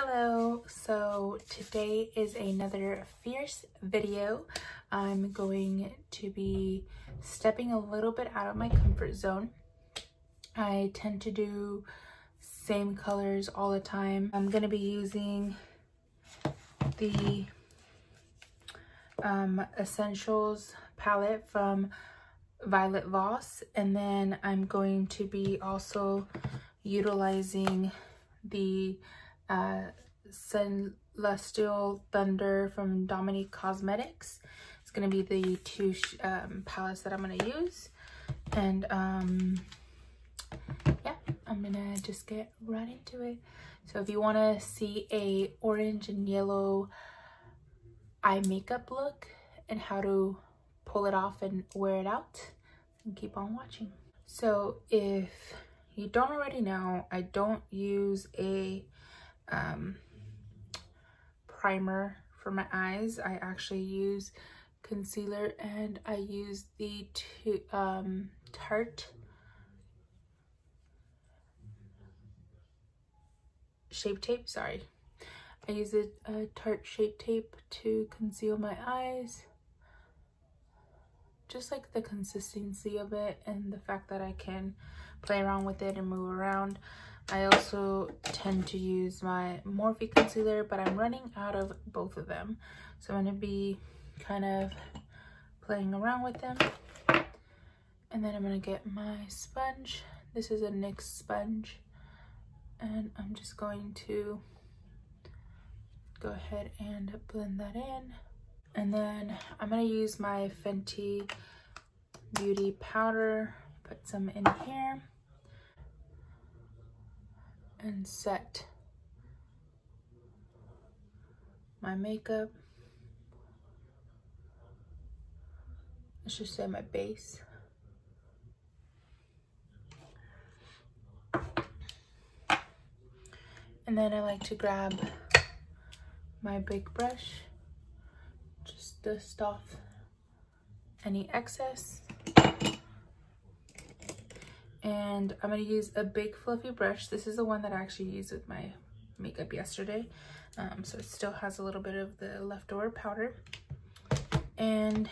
Hello, so today is another fierce video. I'm going to be stepping a little bit out of my comfort zone. I tend to do same colors all the time. I'm going to be using the Essentials palette from Violet Voss, and then I'm going to be also utilizing the Celestial Thunder from Dominique Cosmetics. It's going to be the two palettes that I'm going to use. And yeah, I'm going to just get right into it. So if you want to see a orange and yellow eye makeup look and how to pull it off and wear it out, and keep on watching. So if you don't already know, I don't use a primer for my eyes. I actually use concealer, and I use the Tarte Shape Tape. Sorry, I use a Tarte Shape Tape to conceal my eyes. Just like the consistency of it and the fact that I can play around with it and move around. I also tend to use my Morphe concealer, but I'm running out of both of them. So I'm going to be kind of playing around with them. And then I'm going to get my sponge. This is a NYX sponge. And I'm just going to go ahead and blend that in. And then I'm going to use my Fenty Beauty powder, put some in here, and set my makeup. Let's just say my base. And then I like to grab my big brush, just dust off any excess. And I'm going to use a big fluffy brush. This is the one that I actually used with my makeup yesterday. So it still has a little bit of the leftover powder. And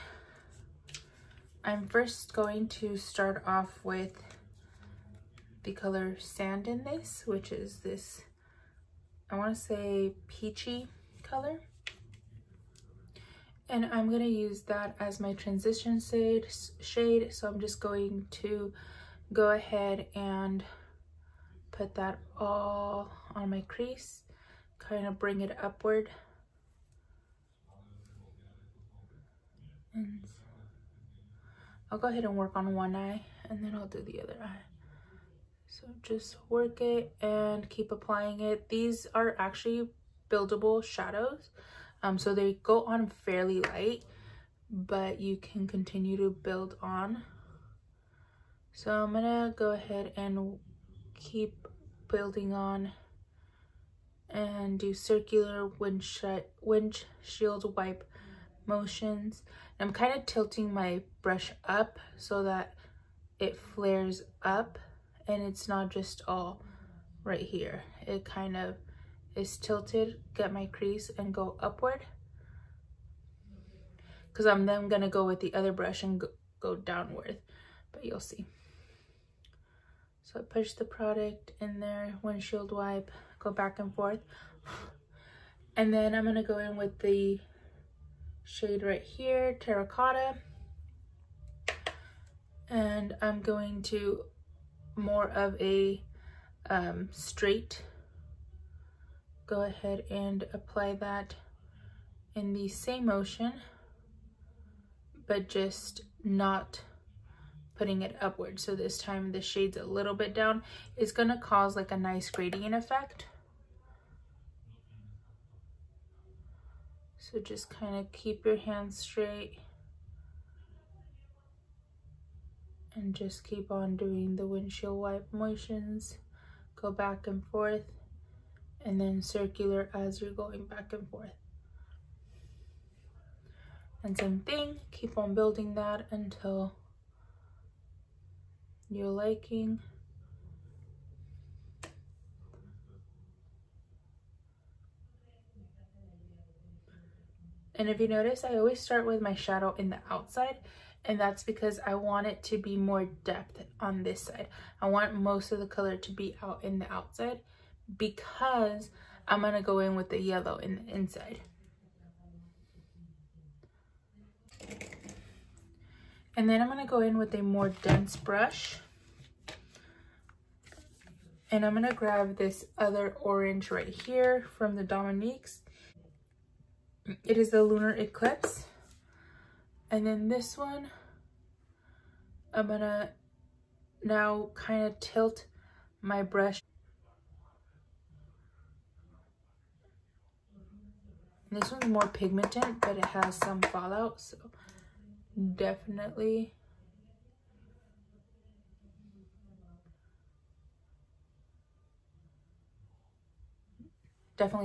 I'm first going to start off with the color Sand in this, which is this, I want to say, peachy color. And I'm going to use that as my transition shade. So I'm just going to go ahead and put that all on my crease, kind of bring it upward. And I'll go ahead and work on one eye, and then I'll do the other eye. So just work it and keep applying it. These are actually buildable shadows, so they go on fairly light, but you can continue to build on. So I'm gonna go ahead and keep building on and do circular windshield wipe motions. I'm kind of tilting my brush up so that it flares up and it's not just all right here. It kind of is tilted, get my crease and go upward, because I'm then gonna go with the other brush and go downward, but you'll see. So I push the product in there, windshield wipe, go back and forth. And then I'm gonna go in with the shade right here, Terracotta. And I'm going to more of a straight. Go ahead and apply that in the same motion, but just not putting it upward. So this time the shade's a little bit down. It's gonna cause like a nice gradient effect. So just kind of keep your hands straight and just keep on doing the windshield wipe motions. Go back and forth, and then circular as you're going back and forth. And same thing, keep on building that until you're liking. And if you notice, I always start with my shadow in the outside, and that's because I want it to be more depth on this side. I want most of the color to be out in the outside because I'm gonna go in with the yellow in the inside. And then I'm gonna go in with a more dense brush. And I'm gonna grab this other orange right here from the Dominique's. It is the Lunar Eclipse. And then this one, I'm gonna now kind of tilt my brush. And this one's more pigmented, but it has some fallout, so definitely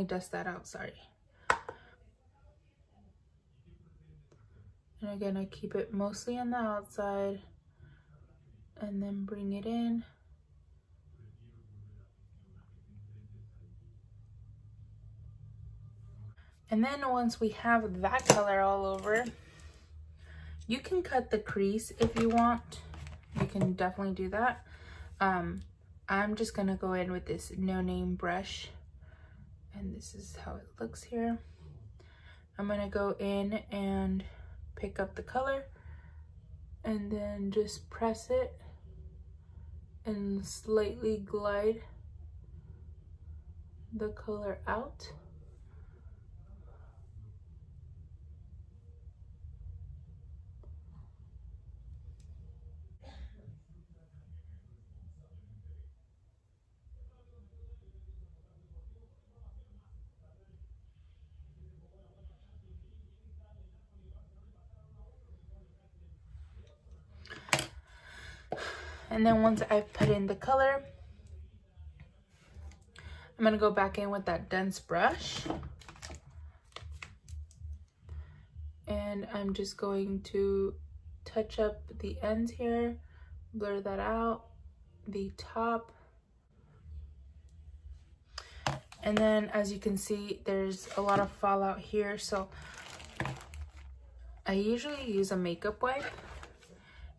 dust that out, sorry. And again, I keep it mostly on the outside and then bring it in. And then once we have that color all over, you can cut the crease if you want. You can definitely do that. I'm just gonna go in with this No Name brush, and this is how it looks here. I'm gonna go in and pick up the color and then just press it and slightly glide the color out. And then once I've put in the color, I'm gonna go back in with that dense brush. And I'm just going to touch up the ends here, blur that out, the top. And then as you can see, there's a lot of fallout here. So I usually use a makeup wipe.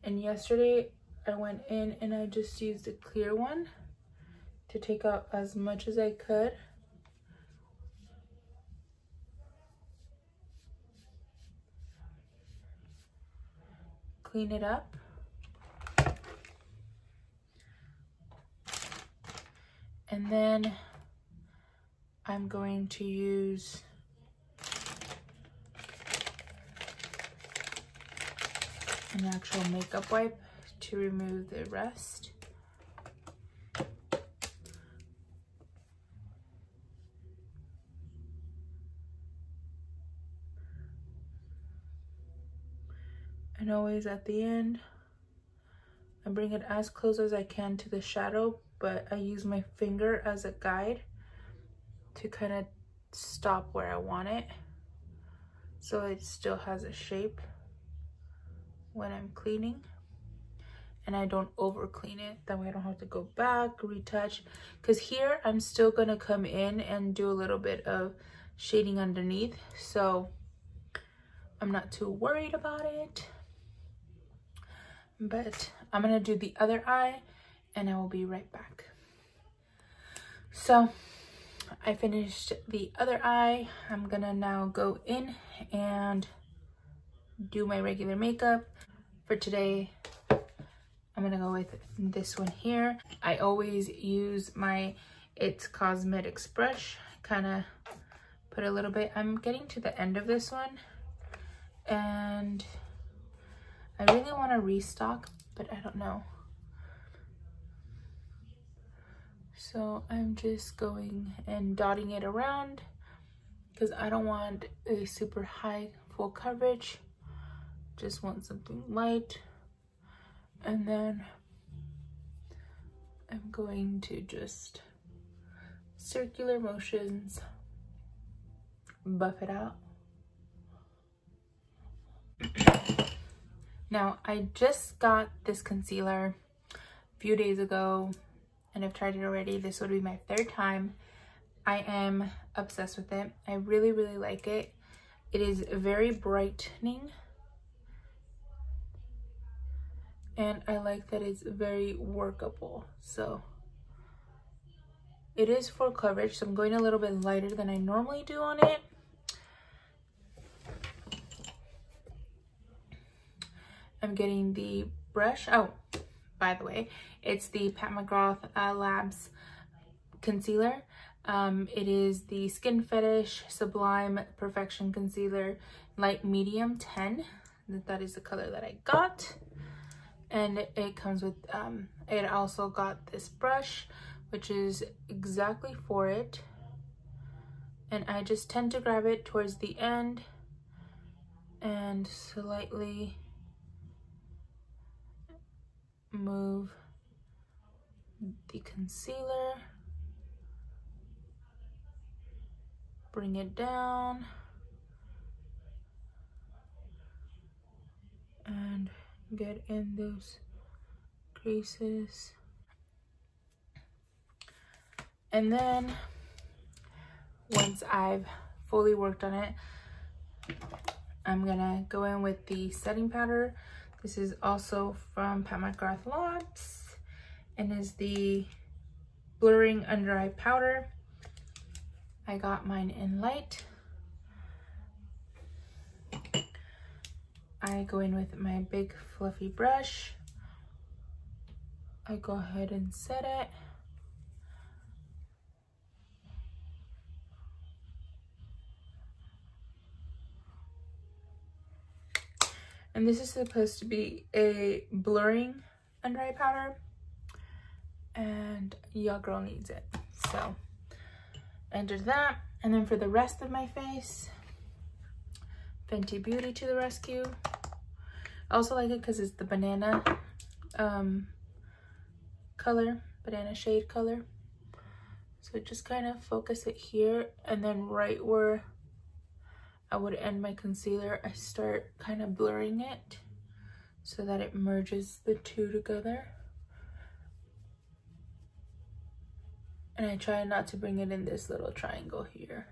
And yesterday I went in and I just used a clear one to take out as much as I could. Clean it up. And then I'm going to use an actual makeup wipe to remove the rest. And always at the end, I bring it as close as I can to the shadow, but I use my finger as a guide to kind of stop where I want it, so it still has a shape when I'm cleaning. And I don't over clean it, that way I don't have to go back, retouch. Because here I'm still gonna come in and do a little bit of shading underneath, so I'm not too worried about it. But I'm gonna do the other eye and I will be right back. So I finished the other eye. I'm gonna now go in and do my regular makeup. For today, I'm gonna go with this one here. I always use my It's Cosmetics brush, kind of put a little bit. I'm getting to the end of this one and I really want to restock, but I don't know. So I'm just going and dotting it around because I don't want a super high full coverage. Just want something light. And then I'm going to just circular motions buff it out. Now, I just got this concealer a few days ago and I've tried it already. This would be my third time. I am obsessed with it. I really, really like it. It is very brightening, and I like that it's very workable. So it is full coverage, so I'm going a little bit lighter than I normally do on it. I'm getting the brush. Oh, by the way, it's the Pat McGrath Labs concealer. It is the Skin Fetish Sublime Perfection Concealer Light Medium 10. That is the color that I got. And it comes with, it also got this brush, which is exactly for it. And I just tend to grab it towards the end and slightly move the concealer, bring it down, and get in those creases. And then once I've fully worked on it, I'm gonna go in with the setting powder. This is also from Pat McGrath Labs and is the Blurring Under Eye Powder. I got mine in light. I go in with my big fluffy brush. I go ahead and set it. And this is supposed to be a blurring under eye powder, and your girl needs it. So I did that. And then for the rest of my face, Fenty Beauty to the rescue. I also like it because it's the banana color, banana shade color. So just kind of focus it here, and then right where I would end my concealer, I start kind of blurring it so that it merges the two together. And I try not to bring it in this little triangle here,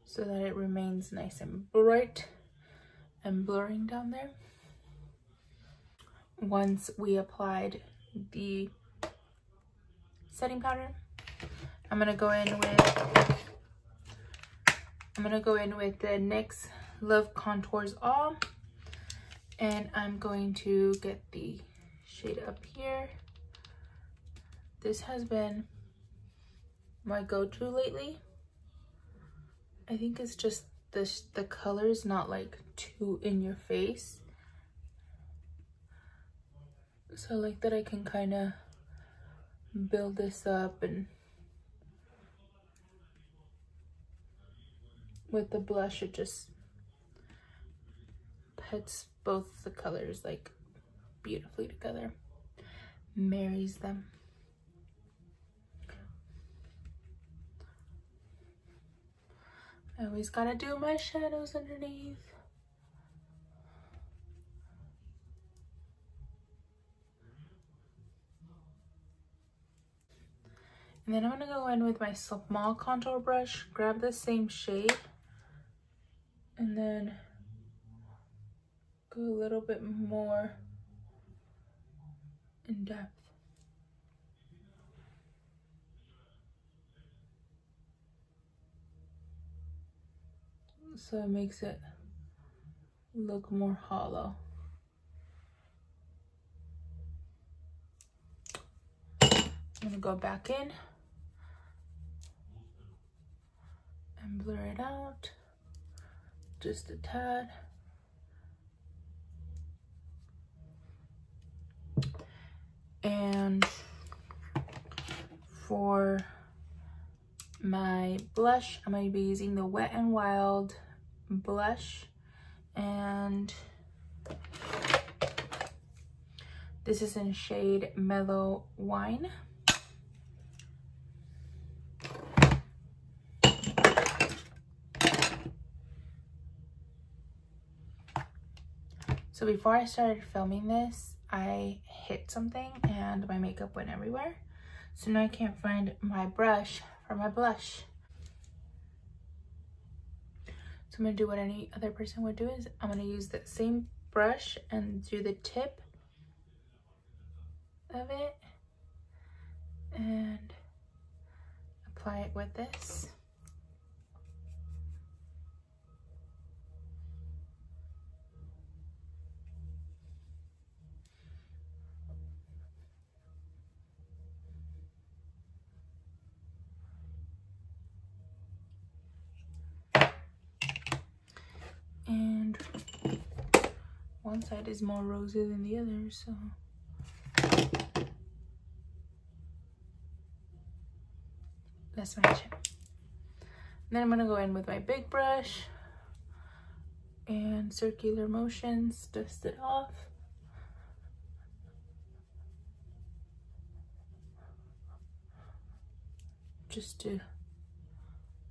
so that it remains nice and bright and blurring down there. Once we applied the setting powder, I'm gonna go in with the NYX Love Contours All, and I'm going to get the shade up here. This has been my go-to lately. I think it's just the color's not like too in your face, so I like that I can kind of build this up, and with the blush it just puts both the colors like beautifully together, marries them. I always gotta do my shadows underneath. And then I'm gonna go in with my small contour brush, grab the same shade, and then go a little bit more in depth. So it makes it look more hollow. I'm gonna go back in and blur it out just a tad. And for my blush, I'm going to be using the Wet n Wild blush, and this is in shade Mellow Wine. So before I started filming this, I hit something and my makeup went everywhere. So now I can't find my brush for my blush. So I'm gonna do what any other person would do, is I'm gonna use that same brush and do the tip of it and apply it with this. And one side is more rosy than the other, so let's match it. Then I'm gonna go in with my big brush and circular motions, dust it off. Just to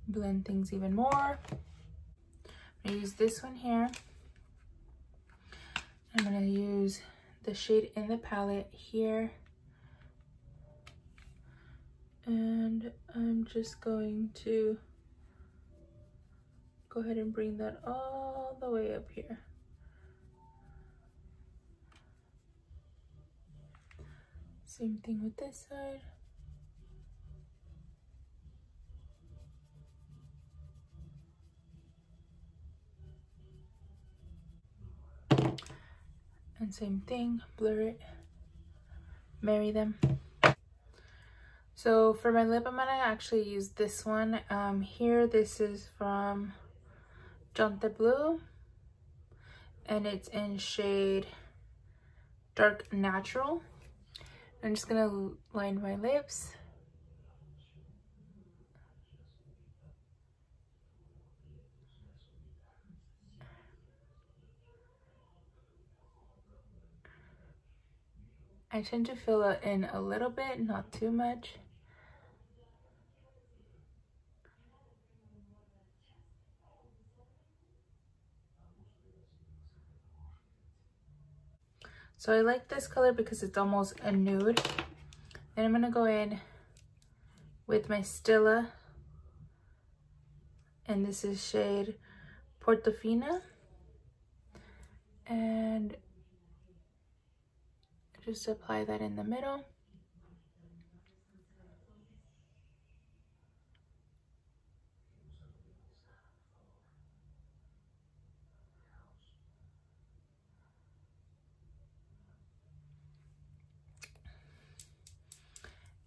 blend things even more. I'm gonna use this one here. I'm gonna use the shade in the palette here. And I'm just going to go ahead and bring that all the way up here. Same thing with this side. And same thing, blur it, marry them. So for my lip, I'm gonna actually use this one. Here, this is from Jonte Blue, and it's in shade Dark Natural. I'm just gonna line my lips. I tend to fill it in a little bit, not too much. So I like this color because it's almost a nude. Then I'm gonna go in with my Stila, and this is shade Portofino, and just apply that in the middle.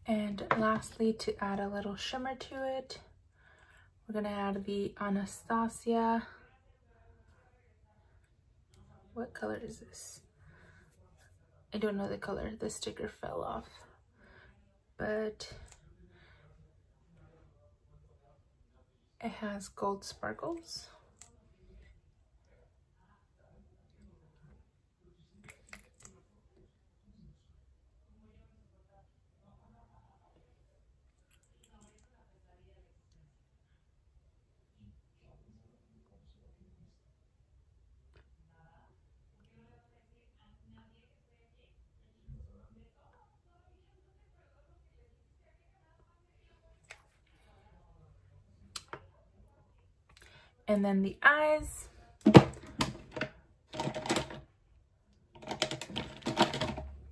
And lastly, to add a little shimmer to it, we're gonna add the Anastasia. What color is this? I don't know the color, the sticker fell off. But it has gold sparkles. And then the eyes.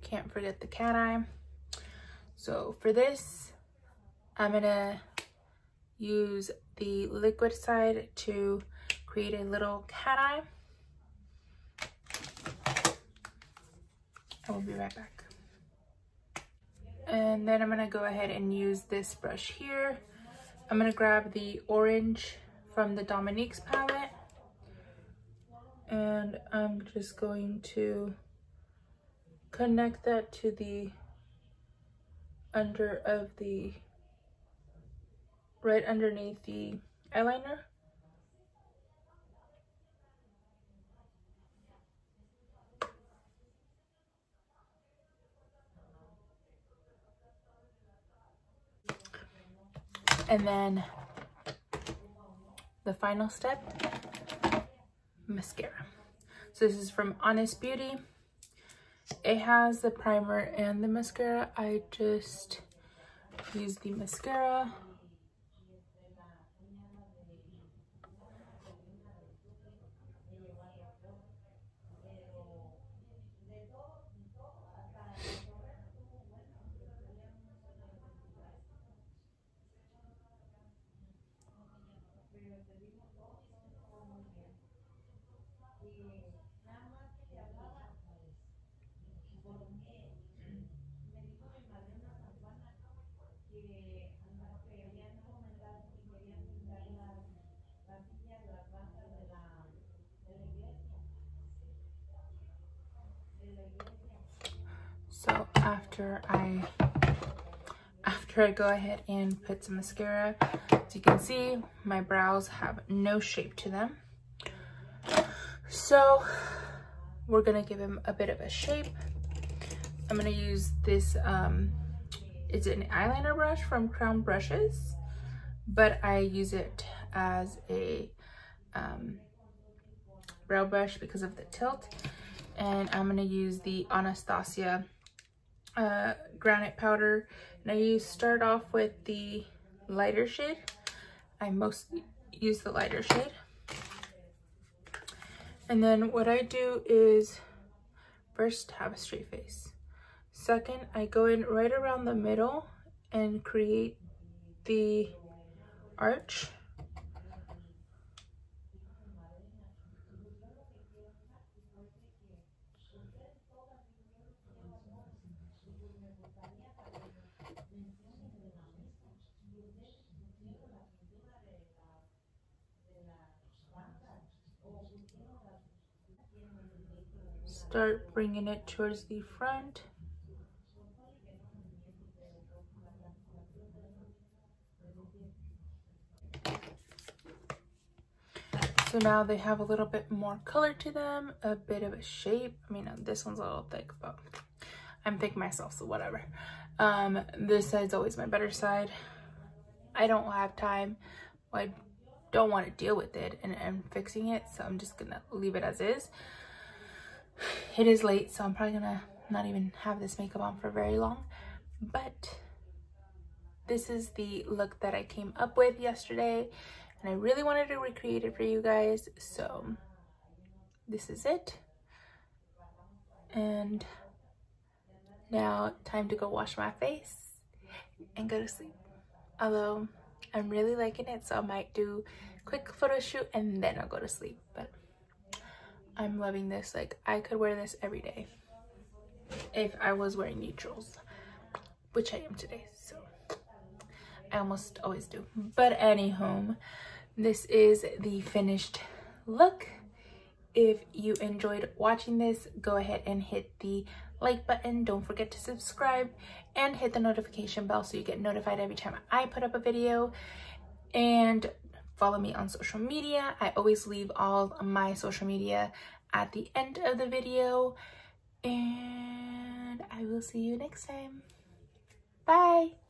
Can't forget the cat eye. So for this, I'm gonna use the liquid side to create a little cat eye. I will be right back. And then I'm gonna go ahead and use this brush here. I'm gonna grab the orange from the Dominique's palette, and I'm just going to connect that to the under of the, right underneath the eyeliner. And then the final step, mascara. So this is from Honest Beauty. It has the primer and the mascara. I just use the mascara. after I go ahead and put some mascara. As you can see, my brows have no shape to them. So we're gonna give them a bit of a shape. I'm gonna use this, it's an eyeliner brush from Crown Brushes, but I use it as a brow brush because of the tilt. And I'm gonna use the Anastasia granite powder, and I start off with the lighter shade. I mostly use the lighter shade, and then what I do is first have a straight face. Second, I go in right around the middle and create the arch. Start bringing it towards the front. So now they have a little bit more color to them, a bit of a shape. I mean, this one's a little thick, but I'm thick myself, so whatever. This side's always my better side. I don't have time. I don't want to deal with it and fixing it, so I'm just gonna leave it as is. It is late, so I'm probably gonna not even have this makeup on for very long, but this is the look that I came up with yesterday, and I really wanted to recreate it for you guys, so this is it. And now time to go wash my face and go to sleep. Although I'm really liking it, so I might do a quick photo shoot and then I'll go to sleep. But I'm loving this. Like, I could wear this every day if I was wearing neutrals, which I am today, so I almost always do. But anywho, this is the finished look. If you enjoyed watching this, go ahead and hit the like button. Don't forget to subscribe and hit the notification bell so you get notified every time I put up a video. And follow me on social media. I always leave all my social media at the end of the video. And I will see you next time. Bye.